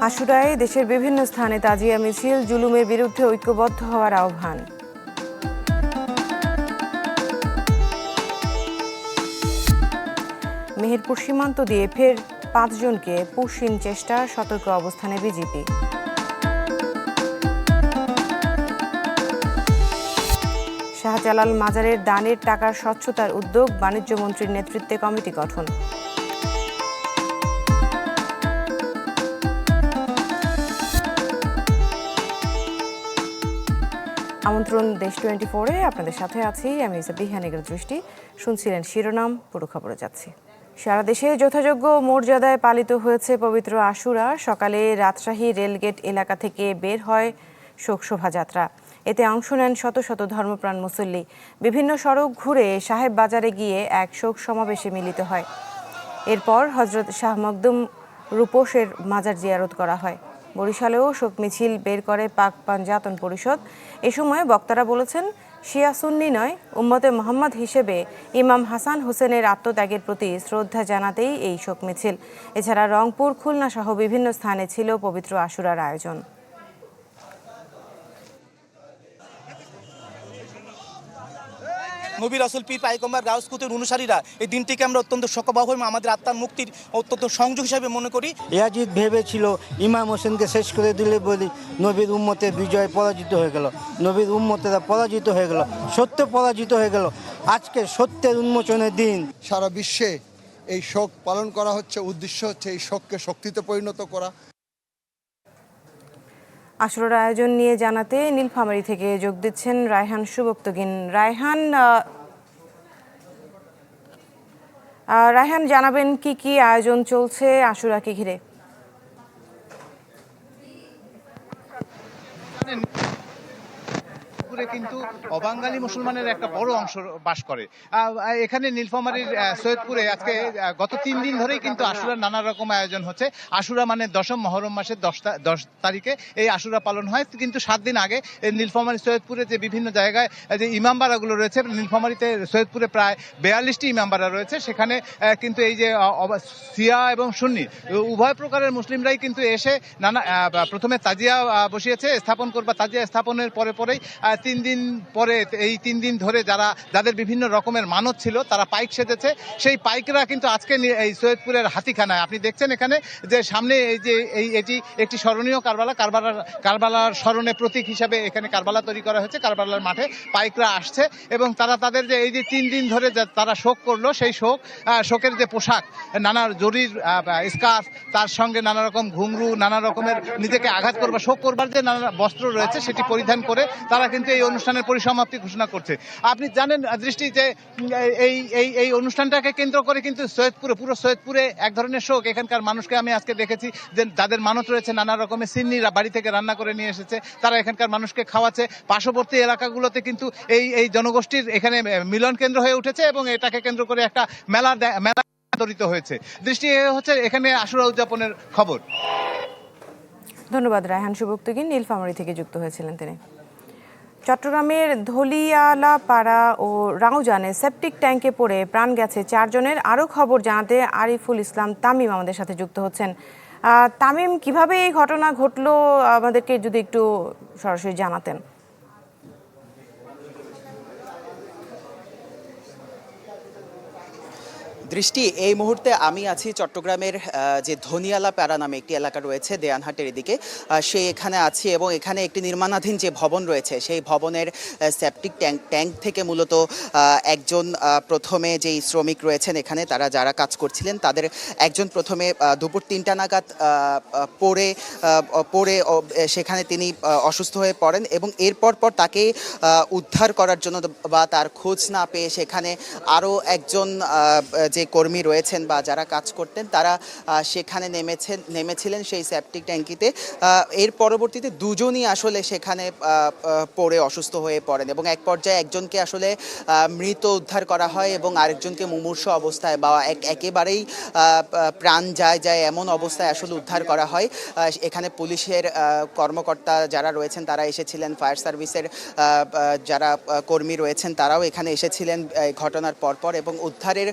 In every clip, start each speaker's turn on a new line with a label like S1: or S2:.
S1: আশুরায় দেশের বিভিন্ন স্থানে তাজিয়া মিছিল, জুলুমের বিরুদ্ধে ঐক্যবদ্ধ হওয়ার আহ্বান। মেহেরপুর সীমান্ত দিয়ে ফের 5 জনকে পুশিন চেষ্টা, সতর্ক অবস্থানে বিজিবি। শাহজালাল মাজারের দানের টাকার স্বচ্ছতার উদ্যোগ, বাণিজ্য মন্ত্রীর নেতৃত্বে কমিটি গঠন। আমন্ত্রণ দেশ 24-এ আপনাদের সাথে আছি আমি বিহানিকের দৃষ্টি। শুনছিলেন শিরোনাম, পুরো খবরে যাচ্ছি। সারা দেশে যথাযোগ্য মর্যাদায় পালিত হয়েছে পবিত্র আশুরা। সকালে রাজশাহী রেলগেট এলাকা থেকে বের হয় শোক শোভাযাত্রা। এতে অংশ নেন শত শত ধর্মপ্রাণ মুসল্লি। বিভিন্ন সড়ক ঘুরে সাহেব বাজারে গিয়ে এক শোক সমাবেশে মিলিত হয়। এরপর হজরত শাহ মখদুম রূপসের মাজার জিয়ারত করা হয়। বরিশালেও শোক মিছিল বের করে পাক পাঞ্জাতন পরিষদ। এ সময় বক্তারা বলেছেন, শিয়া সুন্নি নয়, উম্মতে মোহাম্মদ হিসেবে ইমাম হাসান হোসেনের আত্মত্যাগের প্রতি শ্রদ্ধা জানাতেই এই শোক মিছিল। এছাড়া রংপুর, খুলনা সহ বিভিন্ন স্থানে ছিল পবিত্র আশুরার আয়োজন।
S2: নবী রাসূল পীর পাইগম্বর গাউস কুতুবের অনুসারীরা এই দিনটিকে আমরা অত্যন্ত শোকাবহ এবং আমাদের আত্মার মুক্তির অত্যন্ত সংযোগ হিসাবে মনে করি।
S3: ইয়াজিদ ভেবেছিল ইমাম হোসেনকে শেষ করে দিলে বলি নবীর উম্মতের বিজয় পরাজিত হয়ে গেল, নবীর উম্মতেরা পরাজিত হয়ে গেল, সত্য পরাজিত হয়ে গেল। আজকে সত্যের উন্মোচনের দিন।
S4: সারা বিশ্বে এই শোক পালন করা হচ্ছে, উদ্দেশ্য হচ্ছে এই শোককে শক্তিতে পরিণত করা।
S1: আশুরার আয়োজন নিয়ে জানাতে নীলফামারী থেকে যোগ দিচ্ছেন রায়হান সুবক্তগিন। রায়হান জানাবেন কি কি আয়োজন চলছে আশুরাকে ঘিরে?
S5: কিন্তু অবাঙালি মুসলমানের একটা বড় অংশ বাস করে এখানে নীলফামারীর সৈয়দপুরে। আজকে গত 3 দিন ধরেই কিন্তু আশুরার নানা রকম আয়োজন হচ্ছে। আশুরা মানে দশম মহরম মাসের 10 তারিখে এই আশুরা পালন হয়, কিন্তু 7 দিন আগে নীলফামারী সৈয়দপুরে যে বিভিন্ন জায়গায় যে ইমামবাড়াগুলো রয়েছে, নীলফামারীতে সৈয়দপুরে প্রায় 42টি ইমামবাড়া রয়েছে। সেখানে কিন্তু এই যে শিয়া এবং সুন্নি উভয় প্রকারের মুসলিমরাই কিন্তু এসে প্রথমে তাজিয়া বসিয়েছে, স্থাপন করবা তাজিয়া স্থাপনের পরেই 3 দিন পরে, এই 3 দিন ধরে যাদের বিভিন্ন রকমের মানত ছিল তারা পাইক সেজেছে। সেই পাইকরা কিন্তু আজকে এই সৈয়দপুরের হাতিখানায় আপনি দেখছেন এখানে যে সামনে এই যে এটি একটি স্মরণীয় কারবালার স্মরণে প্রতীক হিসাবে এখানে কারবালা তৈরি করা হয়েছে। কারবালার মাঠে পাইকরা আসছে এবং তারা তাদের যে এই যে 3 দিন ধরে তারা শোক করলো, সেই শোকের যে পোশাক, নানা জরির স্কার্ফ, তার সঙ্গে নানা রকম ঘুংরু, নানা রকমের নিজেকে আঘাত করবার, শোক করবার যে নানা বস্ত্র রয়েছে সেটি পরিধান করে তারা কিন্তু এই অনুষ্ঠানের পরিসমাপ্তি ঘোষণা করছে। আপনি জানেন দৃষ্টি যে এই অনুষ্ঠানটাকে কেন্দ্র করে কিন্তু পুরো সৈয়দপুরে এক ধরনের শোক। এখানকার মানুষকে আমি আজকে দেখেছি যে যাদের মানত রয়েছে নানা রকমের সিন্নিরা বাড়ি থেকে রান্না করে নিয়ে এসেছে, তারা এখানকার মানুষকে খাওয়াচ্ছে। পার্শ্ববর্তী এলাকাগুলোতে কিন্তু এই জনগোষ্ঠীর এখানে মিলন কেন্দ্র হয়ে উঠেছে এবং এটাকে কেন্দ্র করে একটা মেলা তরিত হয়েছে। দৃষ্টি হচ্ছে এখানে আশুরা উদযাপনের খবর।
S1: ধন্যবাদ রায়হান সুবক্তগিন, নীলফামারী থেকে যুক্ত হয়েছিলেন তিনি। চট্টগ্রামের ধলিয়ালাপাড়া ও রাউজানে সেপটিক ট্যাঙ্কে পড়ে প্রাণ গেছে 4 জনের। আরও খবর জানাতে আরিফুল ইসলাম তামিম আমাদের সাথে যুক্ত হচ্ছেন। তামিম, কিভাবে এই ঘটনা ঘটলো আমাদেরকে যদি একটু সরাসরি জানাতেন।
S6: দৃষ্টি, এই মুহূর্তে আমি আছি চট্টগ্রামের যে ধনিয়ালাপাড়া নামে একটি এলাকা রয়েছে দেয়ানহাটের এদিকে, এখানে আছি এবং এখানে একটি নির্মাণাধীন যে ভবন রয়েছে সেই ভবনের সেপটিক ট্যাঙ্ক থেকে মূলত একজন প্রথমে যেই শ্রমিক রয়েছেন এখানে তারা যারা কাজ করছিলেন তাদের একজন প্রথমে দুপুর 3টা নাগাদ পড়ে সেখানে তিনি অসুস্থ হয়ে পড়েন এবং এরপর তাকে উদ্ধার করার জন্য বা তার খোঁজ না পেয়ে সেখানে আরও একজন যে কর্মী রয়েছেন বা যারা কাজ করতেন তারা সেখানে নেমেছিলেন সেই সেপটিক ট্যাঙ্কিতে। এর পরবর্তীতে দুজনই আসলে সেখানে পড়ে অসুস্থ হয়ে পড়েন এবং এক পর্যায়ে একজনকে আসলে মৃত উদ্ধার করা হয় এবং আরেকজনকে মুমূর্ষু অবস্থায় বা একেবারেই প্রাণ যায় এমন অবস্থায় আসলে উদ্ধার করা হয়। এখানে পুলিশের কর্মকর্তা যারা রয়েছেন তারা এসেছিলেন, ফায়ার সার্ভিসের যারা কর্মী রয়েছেন তারাও এখানে এসেছিলেন ঘটনার পরপর এবং উদ্ধারের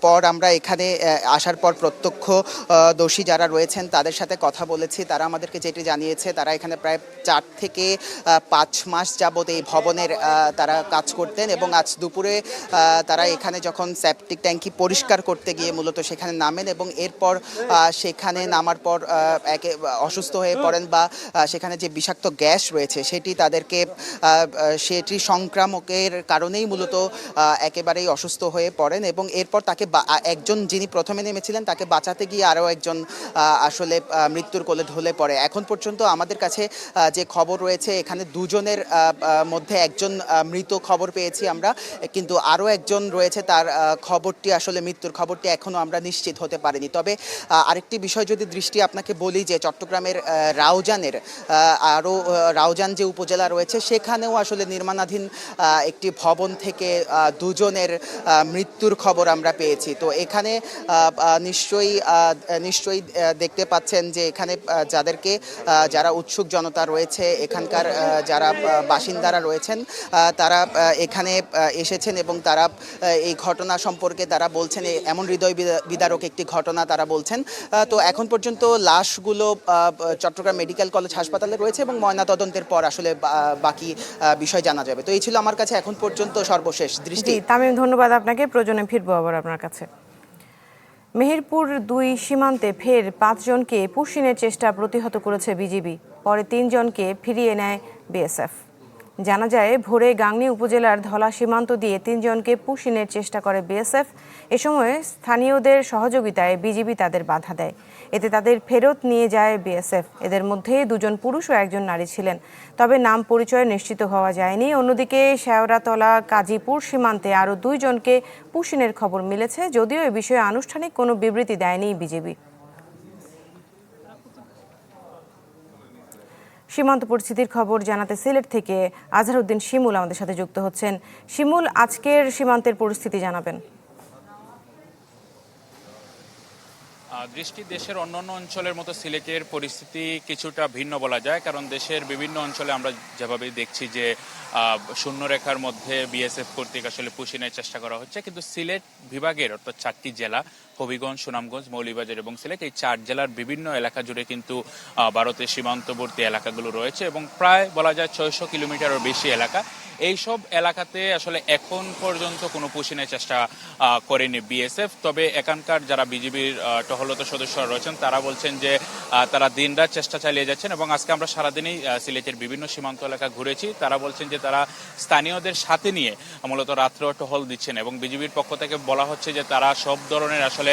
S6: পর আমরা এখানে আসার পর প্রত্যক্ষদর্শী যারা রয়েছেন তাদের সাথে কথা বলেছি। তারা আমাদেরকে যেটি জানিয়েছে, তারা এখানে প্রায় 4 থেকে 5 মাস যাবত এই ভবনের তারা কাজ করতেন এবং আজ দুপুরে তারা এখানে যখন সেপটিক ট্যাঙ্কি পরিষ্কার করতে গিয়ে মূলত সেখানে নামেন এবং এরপর সেখানে নামার পর অসুস্থ হয়ে পড়েন বা সেখানে যে বিষাক্ত গ্যাস রয়েছে সেটি সংক্রামকের কারণেই মূলত একেবারেই অসুস্থ হয়ে পড়েন এবং এরপর তাকে একজন যিনি প্রথমে নেমেছিলেন তাকে বাঁচাতে গিয়ে আরও একজন আসলে মৃত্যুর কোলে ঢলে পড়ে। এখন পর্যন্ত আমাদের কাছে যে খবর রয়েছে, এখানে দুজনের মধ্যে একজন মৃত খবর পেয়েছি আমরা, কিন্তু আরও একজন রয়েছে তার খবরটি আসলে মৃত্যুর খবরটি এখনও আমরা নিশ্চিত হতে পারিনি। তবে আরেকটি বিষয় যদি দৃষ্টি আপনাকে বলি যে চট্টগ্রামের রাউজান যে উপজেলা রয়েছে সেখানেও আসলে নির্মাণাধীন একটি ভবন থেকে দুজনের মৃত্যুর খবর আমরা পেয়েছি। তো এখানে নিশ্চয়ই দেখতে পাচ্ছেন যে এখানে যারা উৎসুক জনতা রয়েছে, এখানকার যারা বাসিন্দারা রয়েছেন, তারা এখানে এসেছেন এবং তারা এই ঘটনা সম্পর্কে তারা বলছেন, এমন হৃদয় বিদারক একটি ঘটনা তারা বলছেন। তো এখন পর্যন্ত লাশগুলো চট্টগ্রাম মেডিকেল কলেজ হাসপাতালে রয়েছে এবং ময়নাতদন্তের পর আসলে বাকি বিষয় জানা যাবে। তো এই ছিল আমার কাছে এখন পর্যন্ত সর্বশেষ দৃষ্টি।
S1: তামিম, ধন্যবাদ আপনাকে। প্রয়োজনে ফিরবো আবার আপনার কাছে। মেহেরপুর 2 সীমান্তে ফের 5 জনকে পুশিনের চেষ্টা প্রতিহত করেছে বিজিবি। পরে 3 জনকে ফিরিয়ে নেয় বিএসএফ। জানা যায়, ভোরে গাংনী উপজেলার ধলা সীমান্ত দিয়ে 3 জনকে পুশিনের চেষ্টা করে বিএসএফ। এ সময় স্থানীয়দের সহযোগিতায় বিজিবি তাদের বাধা দেয়। এতে তাদের ফেরত নিয়ে যায় বিএসএফ। এদের মধ্যে 2 জন পুরুষ ও 1 জন নারী ছিলেন, তবে নাম পরিচয় নিশ্চিত হওয়া যায়নি। অন্যদিকে শেওড়াতলা কাজীপুর সীমান্তে আরও 2 জনকে পুশিনের খবর মিলেছে, যদিও এ বিষয়ে আনুষ্ঠানিক কোনো বিবৃতি দেয়নি বিজিবি। সীমান্ত পরিস্থিতির খবর জানাতে সিলেট থেকে আজহারউদ্দিন শিমুল আমাদের সাথে যুক্ত হচ্ছেন। শিমুল, আজকের সীমান্তের পরিস্থিতি জানাবেন।
S7: দৃষ্টি, দেশের অন্যান্য অঞ্চলের মতো সিলেটের পরিস্থিতি কিছুটা ভিন্ন বলা যায়, কারণ দেশের বিভিন্ন অঞ্চলে আমরা যেভাবে দেখছি যে শূন্যরেখার মধ্যে বিএসএফ কর্তৃক আসলে পুশিনের চেষ্টা করা হচ্ছে, কিন্তু সিলেট বিভাগের অর্থাৎ 4টি জেলা হবিগঞ্জ, সুনামগঞ্জ, মৌলভীবাজার এবং সিলেট, এই 4 জেলার বিভিন্ন এলাকা জুড়ে কিন্তু ভারতের সীমান্তবর্তী এলাকাগুলো রয়েছে এবং প্রায় বলা যায় 600 কিলোমিটারের বেশি এলাকা। এইসব এলাকাতে আসলে এখন পর্যন্ত কোনো পুশিনের চেষ্টা করেনি বিএসএফ। তবে এখানকার যারা বিজিবির টহলরত সদস্যরা রয়েছেন তারা বলছেন যে তারা দিনরাত চেষ্টা চালিয়ে যাচ্ছেন এবং আজকে আমরা সারাদিনই সিলেটের বিভিন্ন সীমান্ত এলাকা ঘুরেছি। তারা বলছেন যে তারা স্থানীয়দের সাথে নিয়ে মূলত রাত্র টহল দিচ্ছেন এবং বিজিবির পক্ষ থেকে বলা হচ্ছে যে তারা সব ধরনের আসলে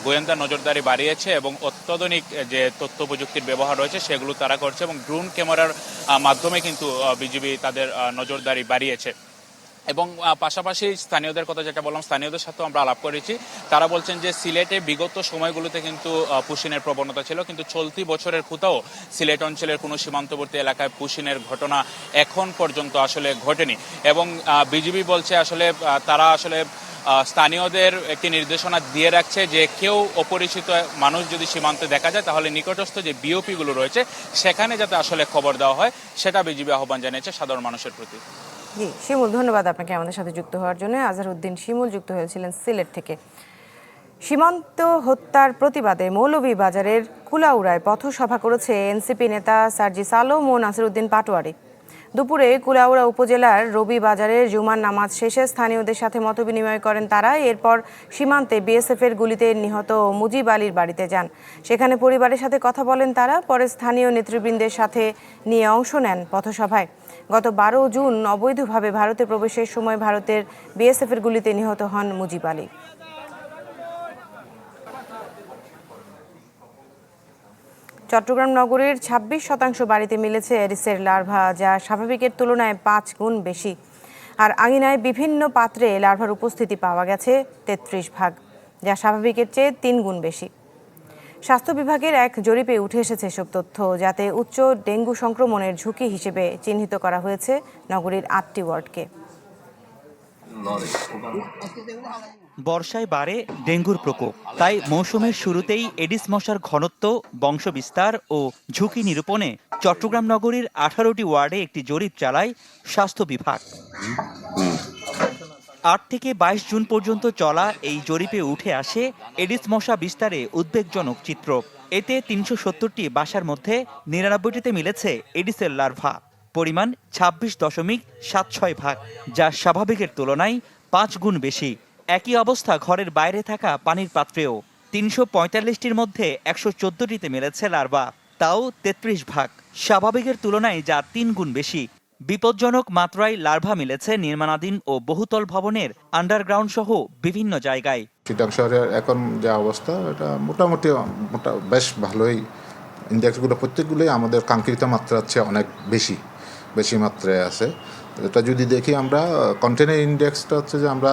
S7: গোয়েন্দা নজরদারি বাড়িয়েছে এবং অত্যাধুনিক যে তথ্য প্রযুক্তির ব্যবহার রয়েছে সেগুলো তারা করছে এবং ড্রোন ক্যামেরার মাধ্যমে কিন্তু বিজিবি তাদের নজরদারি বাড়িয়েছে। এবং পাশাপাশি স্থানীয়দের কথা যেটা বললাম, স্থানীয়দের সাথেও আমরা আলাপ করেছি। তারা বলছেন যে সিলেটে বিগত সময়গুলোতে কিন্তু পুশিনের প্রবণতা ছিল, কিন্তু চলতি বছরের কোথাও সিলেট অঞ্চলের কোনো সীমান্তবর্তী এলাকায় পুশিনের ঘটনা এখন পর্যন্ত আসলে ঘটেনি। এবং বিজিবি বলছে আসলে তারা আসলে স্থানীয়দের একটি নির্দেশনা দিয়ে রাখছে যে কেউ অপরিচিত মানুষ যদি সীমান্তে দেখা যায় তাহলে নিকটস্থ যে বিওপিগুলো রয়েছে সেখানে যাতে আসলে খবর দেওয়া হয়, সেটা বিজিবি আহ্বান জানিয়েছে সাধারণ মানুষের প্রতি।
S1: জি শিমুল, ধন্যবাদ আপনাকে আমাদের সাথে যুক্ত হওয়ার জন্য। আজহারউদ্দিন শিমুল যুক্ত হয়েছিলেন সিলেট থেকে। সীমান্ত হত্যার প্রতিবাদে মৌলভীবাজারের কুলাউড়ায় পথসভা করেছে এনসিপি নেতা সার্জিস আলম ও নাসিরউদ্দিন পাটোয়ারি। দুপুরে কুলাউড়া উপজেলার রবি বাজারের জুমার নামাজ শেষে স্থানীয়দের সাথে মতবিনিময় করেন তারা। এরপর সীমান্তে বিএসএফের গুলিতে নিহত মুজিব আলীর বাড়িতে যান। সেখানে পরিবারের সাথে কথা বলেন তারা। পরে স্থানীয় নেতৃবৃন্দের সাথে নিয়ে অংশ নেন পথসভায়। গত 12 জুন অবৈধভাবে ভারতে প্রবেশের সময় ভারতের বিএসএফের গুলিতে নিহত হন মুজিব আলী। চট্টগ্রাম নগরীর 26% বাড়িতে মিলেছে এডিসের লার্ভা, যা স্বাভাবিকের তুলনায় 5 গুণ বেশি। আর আঙিনায় বিভিন্ন পাত্রে লার্ভার উপস্থিতি পাওয়া গেছে 33 ভাগ, যা স্বাভাবিকের চেয়ে 3 গুণ বেশি। স্বাস্থ্য বিভাগের এক জরিপে উঠে এসেছে এসব তথ্য, যাতে উচ্চ ডেঙ্গু সংক্রমণের ঝুঁকি হিসেবে চিহ্নিত করা হয়েছে নগরীর 8টি ওয়ার্ডকে।
S8: বর্ষায় বাড়ে ডেঙ্গুর প্রকোপ, তাই মৌসুমের শুরুতেই এডিস মশার ঘনত্ব, বংশবিস্তার ও ঝুঁকি নিরূপণে চট্টগ্রাম নগরীর 18টি ওয়ার্ডে একটি জরিপ চালায় স্বাস্থ্য বিভাগ। 8 থেকে 22 জুন পর্যন্ত চলা এই জরিপে উঠে আসে এডিস মশা বিস্তারে উদ্বেগজনক চিত্র। এতে 370টি বাসার মধ্যে 99টিতে মিলেছে এডিসের লার্ভা। পরিমাণ 26.76 ভাগ, যা স্বাভাবিকের তুলনায় 5 গুণ বেশি। একই অবস্থা ঘরের বাইরে থাকা পানির পাত্রেও। 345টির মধ্যে 114টিতে মিলেছে লার্ভা, তাও 33 ভাগ, স্বাভাবিকের তুলনায় যা 3 গুণ বেশি। বিপজ্জনক মাত্রায় লার্ভা মিলেছে নির্মাণাধীন ও বহুতল ভবনের আন্ডারগ্রাউন্ড সহ বিভিন্ন জায়গায়।
S9: চিটাং শহরের এখন যে অবস্থা, এটা মোটামুটি বেশ ভালোই। ইন্ডেক্সগুলো প্রত্যেকগুলোই আমাদের কাঙ্ক্ষিত মাত্রার চেয়ে অনেক বেশি মাত্রায় আছে। এটা যদি দেখি আমরা, কন্টেইনার ইন্ডেক্সটা হচ্ছে যে আমরা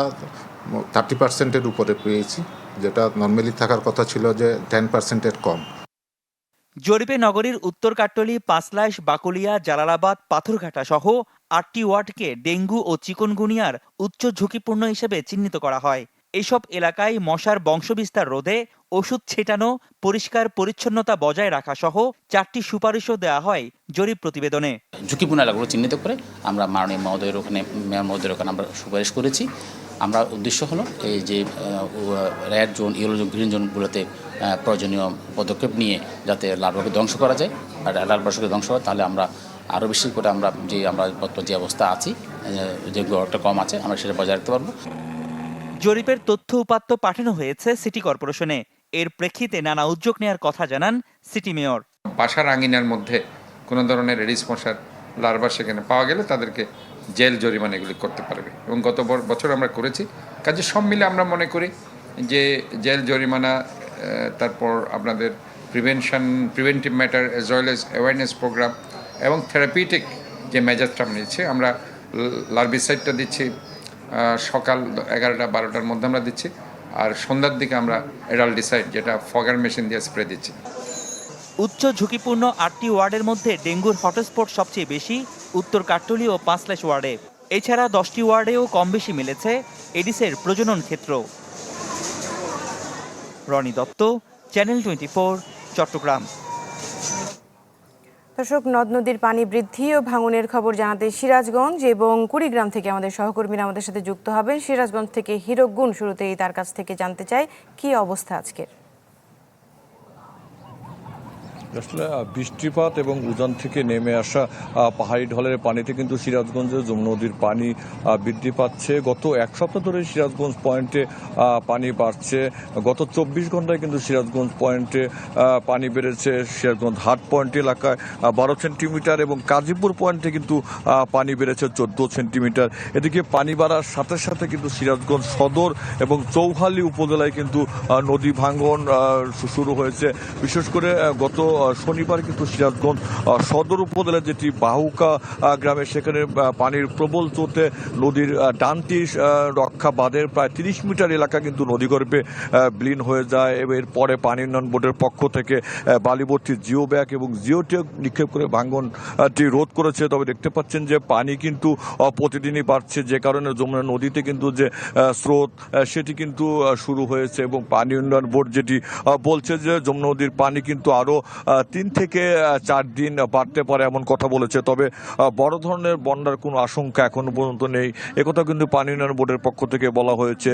S9: 30%-এর উপরে পেয়েছি, যেটা নর্মালি থাকার কথা ছিল যে 10%-এর কম।
S8: জরিপে নগরীর উত্তর কাট্টলী, পাঁচলাইশ, বাকুলিয়া, জালালাবাদ, পাথরঘাটা সহ 8টি ওয়ার্ডকে ডেঙ্গু ও চিকুনগুনিয়ার উচ্চ ঝুঁকিপূর্ণ হিসেবে চিহ্নিত করা হয়। এসব এলাকায় মশার বংশবিস্তার রোধে ওষুধ ছেটানো, পরিষ্কার পরিচ্ছন্নতা বজায় রাখা সহ 4টি সুপারিশও দেওয়া হয় জরিপ প্রতিবেদনে।
S10: ঝুঁকিপূর্ণ এলাকাগুলো চিহ্নিত করে আমরা মাননীয় মহোদয়ের ওখানে, মেয়র মহোদয়ের ওখানে আমরা সুপারিশ করেছি। আমরা উদ্দেশ্য হলো এই যে red zone, yellow zone, green জোনগুলোতে প্রয়োজনীয় পদক্ষেপ নিয়ে যাতে লার্ভাকে ধ্বংস করা যায়। আর লার্ভাকে ধ্বংস হয় তাহলে আমরা আরও বেশি করে আমরা যে অবস্থা আছি, যে একটা কম আছে, আমরা সেটা বজায় রাখতে পারবো।
S8: জরিপের তথ্য উপাত্ত পাঠানো হয়েছে সিটি কর্পোরেশনে। এর প্রেক্ষিতে নানা উদ্যোগ নেওয়ার কথা জানান সিটি মেয়র।
S11: বাসার আঙিনার মধ্যে কোনো ধরনের এডিস মশার লার্ভা সেখানে পাওয়া গেলে তাদেরকে জেল জরিমানা এগুলি করতে পারবে, এবং গত বছর আমরা করেছি। কাজে সব মিলে আমরা মনে করি যে জেল জরিমানা, তারপর আপনাদের preventive matter as well as awareness program এবং থেরাপিউটিক যে মেজারটা আমরা নিচ্ছি, আমরা লার্ভিসাইডটা দিচ্ছি সকাল 11টা-12টার মধ্যে আমরা দিচ্ছি, আর সন্ধ্যার দিকে আমরা অ্যাডাল্টিসাইড, যেটা ফগার মেশিন দিয়ে স্প্রে দিচ্ছি।
S8: উচ্চ ঝুঁকিপূর্ণ 8টি ওয়ার্ডের মধ্যে ডেঙ্গুর হটস্পট সবচেয়ে বেশি উত্তর কাট্টলী ও পাঁচলাইশ ওয়ার্ডে। এছাড়া 10টি ওয়ার্ডেও কম বেশি মিলেছে এডিসের প্রজনন ক্ষেত্র। রনি দত্ত, চ্যানেল 24, চট্টগ্রাম।
S1: দর্শক, নদ নদীর পানি বৃদ্ধি ও ভাঙনের খবর জানাতে সিরাজগঞ্জ এবং কুড়িগ্রাম থেকে আমাদের সহকর্মীরা আমাদের সাথে যুক্ত হবেন। সিরাজগঞ্জ থেকে হীরক গুণ, শুরুতেই তার কাছ থেকে জানতে চাই কি অবস্থা আজকের।
S12: আসলে বৃষ্টিপাত এবং উজান থেকে নেমে আসা পাহাড়ি ঢলের পানিতে কিন্তু সিরাজগঞ্জের যমুনা নদীর পানি বৃদ্ধি পাচ্ছে। গত এক সপ্তাহ ধরে সিরাজগঞ্জ পয়েন্টে পানি বাড়ছে। গত 24 ঘন্টায় কিন্তু সিরাজগঞ্জ পয়েন্টে পানি বেড়েছে। সিরাজগঞ্জ হাট পয়েন্ট এলাকায় 12 সেন্টিমিটার এবং কাজীপুর পয়েন্টে কিন্তু পানি বেড়েছে 14 সেন্টিমিটার। এদিকে পানি বাড়ার সাথে সাথে কিন্তু সিরাজগঞ্জ সদর এবং চৌহালি উপজেলায় কিন্তু নদী ভাঙন শুরু হয়েছে। বিশেষ করে গত শনিবার কিন্তু সিরাজগঞ্জ সদর উপজেলার যেটি বাহুকা গ্রামে, সেখানে পানির প্রবল স্রোতে নদীর ডানটি রক্ষা বাঁধের প্রায় 30 মিটার এলাকা কিন্তু নদীগর্ভে বিলীন হয়ে যায়। এরপরে পানি উন্নয়ন বোর্ডের পক্ষ থেকে বালিবর্তী জিও ব্যাগ এবং জিওটেক নিক্ষেপ করে ভাঙনটি রোধ করেছে। তবে দেখতে পাচ্ছেন যে পানি কিন্তু প্রতিদিনই বাড়ছে, যে কারণে যমুনা নদীতে কিন্তু যে স্রোত সেটি কিন্তু শুরু হয়েছে, এবং পানি উন্নয়ন বোর্ড যেটি বলছে যে যমুনা নদীর পানি কিন্তু আরও 3 থেকে 4 দিন বাড়তে পারে, এমন কথা বলেছে। তবে বড় ধরনের বন্যার কোনো আশঙ্কা এখনো পর্যন্ত নেই, একথা কিন্তু পানি উন্নয়ন বোর্ডের পক্ষ থেকে বলা হয়েছে।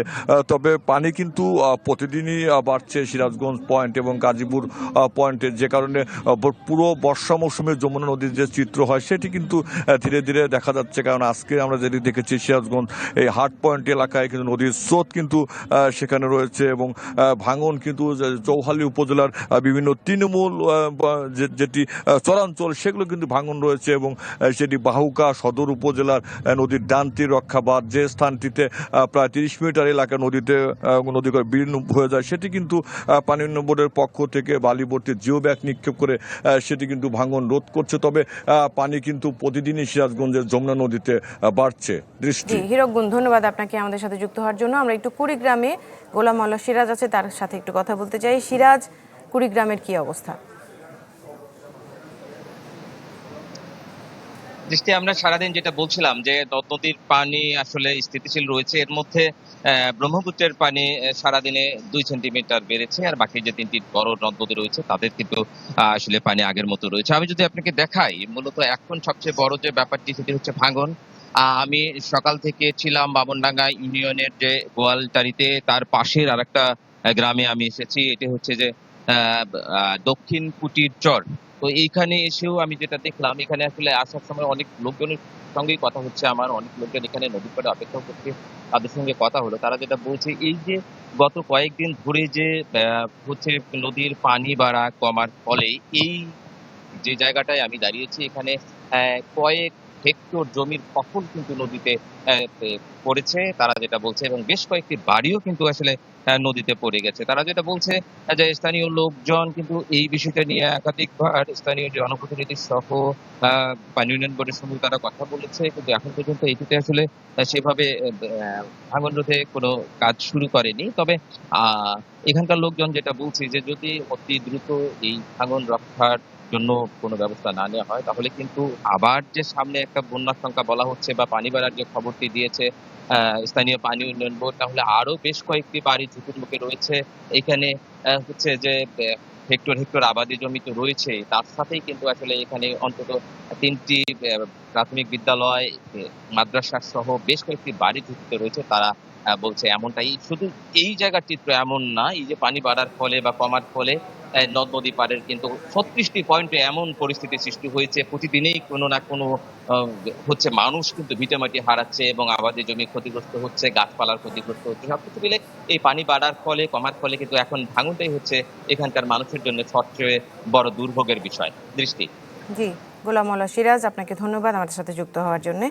S12: তবে পানি কিন্তু প্রতিদিনই বাড়ছে সিরাজগঞ্জ পয়েন্ট এবং গাজীপুর পয়েন্টে, যে কারণে পুরো বর্ষা মৌসুমে যমুনা নদীর যে চিত্র হয় সেটি কিন্তু ধীরে ধীরে দেখা যাচ্ছে। কারণ আজকে আমরা যেটি দেখেছি, সিরাজগঞ্জ এই হাট পয়েন্ট এলাকায় কিন্তু নদীর স্রোত কিন্তু সেখানে রয়েছে, এবং ভাঙন কিন্তু চৌহালি উপজেলার বিভিন্ন তৃণমূল যেটি চরাঞ্চল সেগুলো কিন্তু ভাঙন রয়েছে, এবং সেটি বাহুকা সদর উপজেলার নদীর ডানটি রক্ষা বাঁধ, যে স্থানটিতে প্রায় 30 মিটার এলাকা নদীতে নদী বিলীন হয়ে যায়, সেটি কিন্তু পানি উন্নয়ন বোর্ডের পক্ষ থেকে বালিবর্তী জিও ব্যাগ নিক্ষেপ করে সেটি কিন্তু ভাঙন রোধ করছে। তবে পানি কিন্তু প্রতিদিনই সিরাজগঞ্জের যমুনা নদীতে বাড়ছে। দৃষ্টি।
S1: হীরক গুণ, ধন্যবাদ আপনাকে আমাদের সাথে যুক্ত হওয়ার জন্য। আমরা একটু কুড়িগ্রামে গোলাম মোল্লা সিরাজ আছে, তার সাথে একটু কথা বলতে চাই। সিরাজ, কুড়িগ্রামের কি অবস্থা?
S13: দৃষ্টি, আমরা সারাদিন যেটা বলছিলাম যে নদ নদীর পানি আসলে স্থিতিশীল রয়েছে। এর মধ্যে ব্রহ্মপুত্রের পানি সারাদিনে 2 সেন্টিমিটার বেড়েছে, আর বাকি যে 3টি বড় নদ নদী রয়েছে তাদের কিন্তু আসলে পানি আগের মতো রয়েছে। আমি যদি আপনাকে দেখাই, মূলত এখন সবচেয়ে বড় যে ব্যাপারটি সেটি হচ্ছে ভাঙন। আমি সকাল থেকে ছিলাম বামনডাঙ্গা ইউনিয়নের যে গোয়ালটারিতে, তার পাশের আরেকটা গ্রামে আমি এসেছি। এটি হচ্ছে যে দক্ষিণ কুটির চর। তো এইখানে এসেও আমি যেটা দেখলাম, এখানে আসলে আসার সময় অনেক লোকজনের সঙ্গেই কথা হচ্ছে আমার। অনেক লোকজন এখানে নদীর পাড়ে অপেক্ষা করছে, তাদের সঙ্গে কথা হলো। তারা যেটা বলছে, এই যে গত কয়েকদিন ধরে যে হচ্ছে নদীর পানি বাড়া কমার ফলে এই যে জায়গাটায় আমি দাঁড়িয়েছি, এখানে কয়েক হেক্টর জমির ফসল কিন্তু নদীতে পড়েছে, তারা যেটা বলছে, এবং বেশ কয়েকটি বাড়িও কিন্তু আসলে নদীতে পড়ে গেছে। তারা যেটা বলছে যে স্থানীয় লোকজন কিন্তু এই বিষয়টা নিয়ে একাধিকবার স্থানীয় জনপ্রতিনিধি সহ পানি উন্নয়ন বোর্ডের সঙ্গে তারা কথা বলেছে, কিন্তু এখন পর্যন্ত এটিতে আসলে সেভাবে ভাঙন রোধে কোনো কাজ শুরু করেনি। তবে এখানকার লোকজন যেটা বলছে যে যদি অতি দ্রুত এই ভাঙন রক্ষার জন্য কোনো ব্যবস্থা না নেওয়া হয়, তাহলে কিন্তু আবার যে সামনে একটা বন্যার সংখ্যা বলা হচ্ছে বা পানি বাড়ার যে খবরটি দিয়েছে স্থানীয় পানি উন্নয়ন বোর্ড, তাহলে আরো বেশ কয়েকটি বাড়ি ঝুঁকির মুখে রয়েছে। এখানে হচ্ছে যে হেক্টর হেক্টর আবাদি জমি তো রয়েছে, তার সাথেই কিন্তু আসলে এখানে অন্তত 3টি প্রাথমিক বিদ্যালয়, মাদ্রাসা সহ বেশ কয়েকটি বাড়ি ঝুঁকিতে রয়েছে। তারা বলছে এমনটাই। শুধু এই জায়গার চিত্র এমন না, এই যে পানি বাড়ার ফলে বা কমার ফলে নদ নদী পাড়ের কিন্তু 36টি পয়েন্টে এমন পরিস্থিতি সৃষ্টি হয়েছে, প্রতিদিনই কোনো না কোনো হচ্ছে মানুষ কিন্তু ভিটেমাটি হারাচ্ছে এবং আবাদি জমি ক্ষতিগ্রস্ত হচ্ছে, গাছপালার ক্ষতিগ্রস্ত হচ্ছে। সবকিছু মিলে এই পানি বাড়ার ফলে, কমার ফলে কিন্তু এখন ভাঙনটাই হচ্ছে এখানকার মানুষের জন্য সবচেয়ে বড় দুর্ভোগের বিষয়। দৃষ্টি।
S1: জি, গোলাম মোল্লা সিরাজ, আপনাকে ধন্যবাদ আমাদের সাথে যুক্ত হওয়ার জন্য।